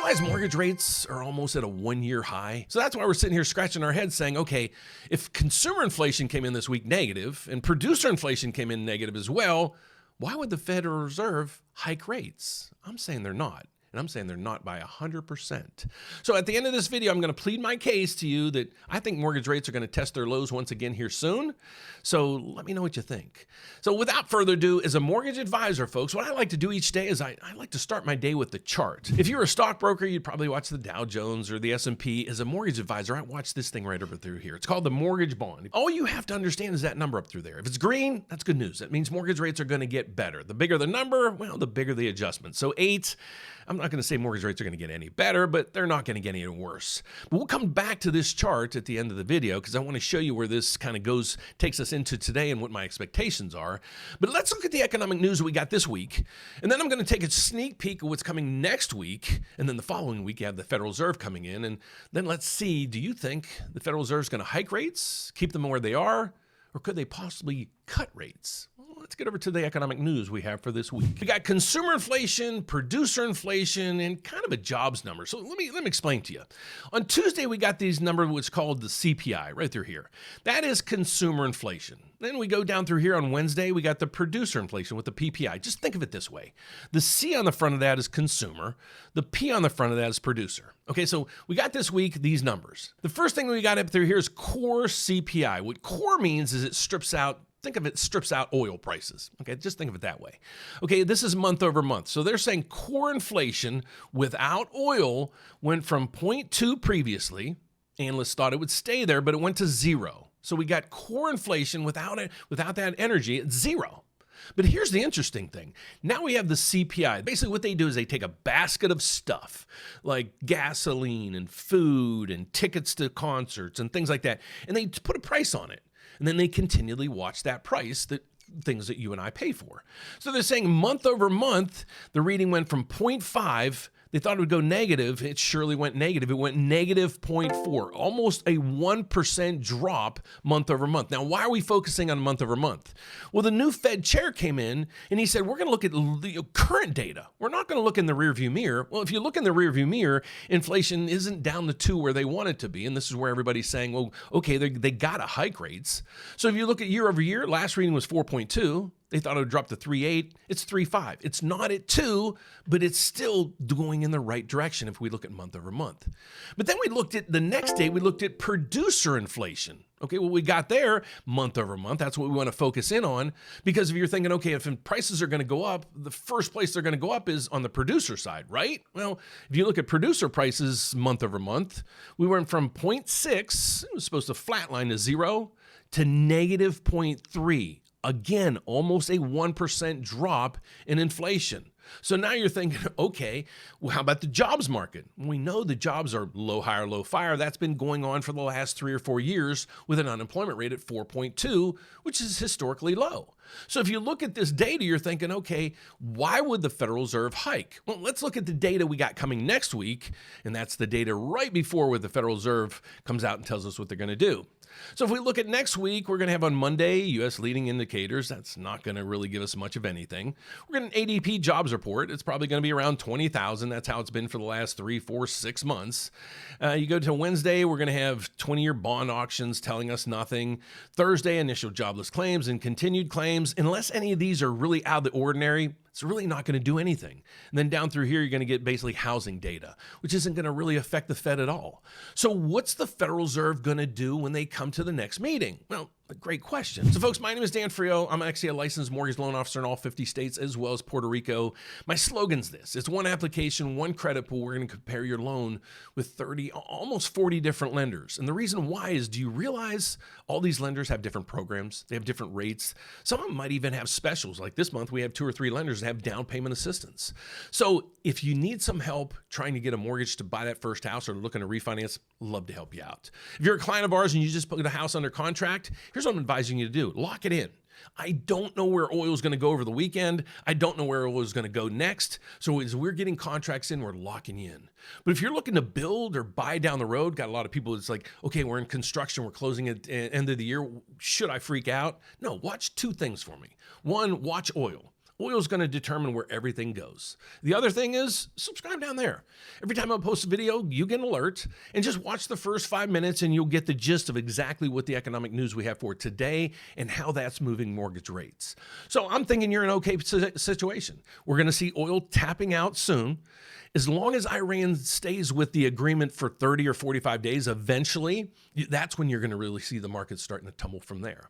realize mortgage rates are almost at a one-year high? So that's why we're sitting here scratching our heads saying, okay, if consumer inflation came in this week negative and producer inflation came in negative as well, why would the Federal Reserve hike rates? I'm saying they're not. And I'm saying they're not by 100%. So at the end of this video, I'm going to plead my case to you that I think mortgage rates are going to test their lows once again here soon. So let me know what you think. So without further ado, as a mortgage advisor, folks, what I like to do each day is I like to start my day with the chart. If you're a stockbroker, you'd probably watch the Dow Jones or the S&P. As a mortgage advisor, I watch this thing right over through here. It's called the mortgage bond. All you have to understand is that number up through there. If it's green, that's good news. That means mortgage rates are going to get better. The bigger the number, well, the bigger the adjustment. So 8, I'm not going to say mortgage rates are going to get any better, but they're not going to get any worse. But we'll come back to this chart at the end of the video because I want to show you where this kind of takes us into today and what my expectations are. But let's look at the economic news we got this week. And then I'm going to take a sneak peek of what's coming next week. And then the following week, you have the Federal Reserve coming in. And then let's see, do you think the Federal Reserve is going to hike rates, keep them where they are, or could they possibly cut rates? Let's get over to the economic news we have for this week. We got consumer inflation, producer inflation, and kind of a jobs number. So let me explain to you. On Tuesday, we got these numbers, which is called the CPI, right through here. That is consumer inflation. Then we go down through here on Wednesday, we got the producer inflation with the PPI. Just think of it this way. The C on the front of that is consumer. The P on the front of that is producer. Okay, so we got this week these numbers. The first thing we got up through here is core CPI. What core means is it strips out oil prices. Okay, just think of it that way. Okay, this is month over month. So they're saying core inflation without oil went from 0.2 previously. Analysts thought it would stay there, but it went to 0. So we got core inflation without that energy at 0. But here's the interesting thing. Now we have the CPI. Basically what they do is they take a basket of stuff like gasoline and food and tickets to concerts and things like that, and they put a price on it. And then they continually watch that price, things that you and I pay for. So they're saying month over month, the reading went from 0.5. They thought it would go negative. It surely went negative. It went negative 0.4, almost a 1% drop month over month. Now, why are we focusing on month over month? Well, the new Fed chair came in and he said, we're going to look at the current data. We're not going to look in the rearview mirror. Well, if you look in the rearview mirror, inflation isn't down to 2 where they want it to be. And this is where everybody's saying, well, okay, they got to hike rates. So if you look at year over year, last reading was 4.2. They thought it would drop to 3.8. It's 3.5. It's not at 2, but it's still going in the right direction if we look at month over month. But then we looked at the next day, we looked at producer inflation. Okay, what we got there, month over month, that's what we want to focus in on. Because if you're thinking, okay, if prices are going to go up, the first place they're going to go up is on the producer side, right? Well, if you look at producer prices month over month, we went from 0.6, it was supposed to flatline to 0, to negative 0.3. Again, almost a 1% drop in inflation. So now you're thinking, okay, well, how about the jobs market? We know the jobs are low hire, low fire. That's been going on for the last 3 or 4 years with an unemployment rate at 4.2, which is historically low. So if you look at this data, you're thinking, okay, why would the Federal Reserve hike? Well, let's look at the data we got coming next week, and that's the data right before where the Federal Reserve comes out and tells us what they're going to do. So if we look at next week, we're going to have on Monday, U.S. leading indicators. That's not going to really give us much of anything. We're going to an ADP jobs report. It's probably going to be around 20,000. That's how it's been for the last 3, 4, 6 months. You go to Wednesday, we're going to have 20-year bond auctions telling us nothing. Thursday, initial jobless claims and continued claims. Unless any of these are really out of the ordinary, it's really not going to do anything. And then down through here, you're going to get basically housing data, which isn't going to really affect the Fed at all. So what's the Federal Reserve going to do when they come to the next meeting? Well, a great question. So folks, my name is Dan Frio. I'm actually a licensed mortgage loan officer in all 50 states as well as Puerto Rico. My slogan's this. It's one application, one credit pool. We're going to compare your loan with 30, almost 40 different lenders. And the reason why is, do you realize all these lenders have different programs? They have different rates. Some of them might even have specials. Like this month, we have 2 or 3 lenders that have down payment assistance. So if you need some help trying to get a mortgage to buy that first house or looking to refinance, love to help you out. If you're a client of ours and you just put a house under contract, here's what I'm advising you to do. Lock it in. I don't know where oil is going to go over the weekend. I don't know where oil is going to go next. So as we're getting contracts in, we're locking in. But if you're looking to build or buy down the road, got a lot of people, it's like, okay, we're in construction, we're closing at the end of the year. Should I freak out? No, watch 2 things for me. 1, watch oil. Oil's going to determine where everything goes. The other thing is subscribe down there. Every time I post a video, you get an alert, and just watch the first 5 minutes and you'll get the gist of exactly what the economic news we have for today and how that's moving mortgage rates. So I'm thinking you're in an okay situation. We're going to see oil tapping out soon. As long as Iran stays with the agreement for 30 or 45 days, eventually, that's when you're going to really see the market starting to tumble from there.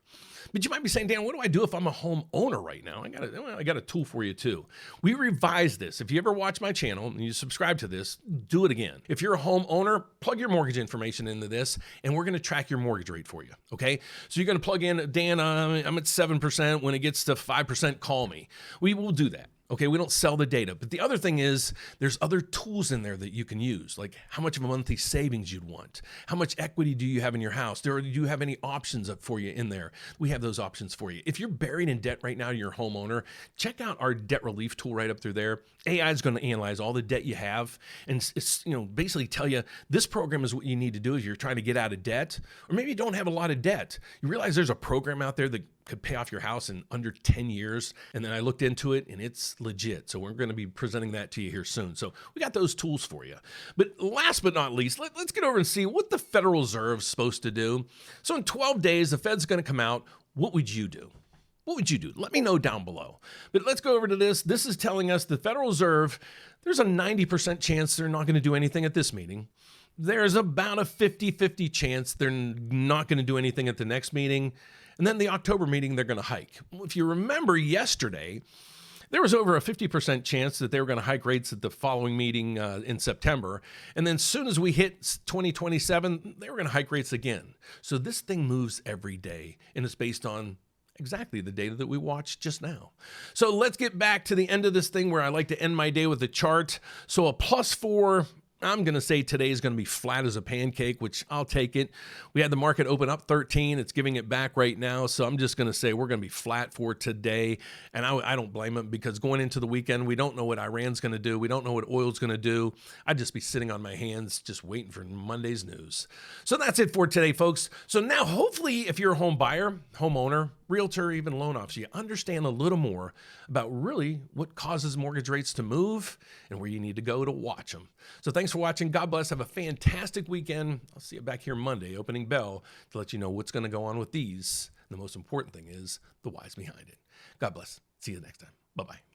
But you might be saying, Dan, what do I do if I'm a homeowner right now? I got a tool for you too. We revised this. If you ever watch my channel and you subscribe to this, do it again. If you're a homeowner, plug your mortgage information into this, and we're going to track your mortgage rate for you, okay? So you're going to plug in, Dan, I'm at 7%. When it gets to 5%, call me. We will do that. Okay, we don't sell the data. But the other thing is there's other tools in there that you can use, like how much of a monthly savings you'd want. How much equity do you have in your house? Do you have any options up for you in there? We have those options for you. If you're buried in debt right now, you're a homeowner, check out our debt relief tool right up through there. AI is going to analyze all the debt you have and it's basically tell you this program is what you need to do if you're trying to get out of debt, or maybe you don't have a lot of debt. You realize there's a program out there that could pay off your house in under 10 years. And then I looked into it and it's legit. So we're going to be presenting that to you here soon. So we got those tools for you. But last but not least, let's get over and see what the Federal Reserve is supposed to do. So in 12 days, the Fed's going to come out. What would you do? What would you do? Let me know down below. But let's go over to this. This is telling us the Federal Reserve, there's a 90% chance they're not going to do anything at this meeting. There's about a 50-50 chance they're not going to do anything at the next meeting. And then the October meeting, they're going to hike. If you remember yesterday, there was over a 50% chance that they were going to hike rates at the following meeting in September. And then as soon as we hit 2027, they were going to hike rates again. So this thing moves every day, and it's based on exactly the data that we watched just now. So let's get back to the end of this thing where I like to end my day with a chart. So a +4. I'm going to say today is going to be flat as a pancake, which I'll take it. We had the market open up 13. It's giving it back right now. So I'm just going to say we're going to be flat for today. And I don't blame them because going into the weekend, we don't know what Iran's going to do. We don't know what oil's going to do. I'd just be sitting on my hands just waiting for Monday's news. So that's it for today, folks. So now hopefully if you're a home buyer, homeowner, realtor, even loan officer, you understand a little more about really what causes mortgage rates to move and where you need to go to watch them. So thanks for watching. God bless. Have a fantastic weekend. I'll see you back here Monday, opening bell, to let you know what's going to go on with these. The most important thing is the whys behind it. God bless. See you next time. Bye-bye.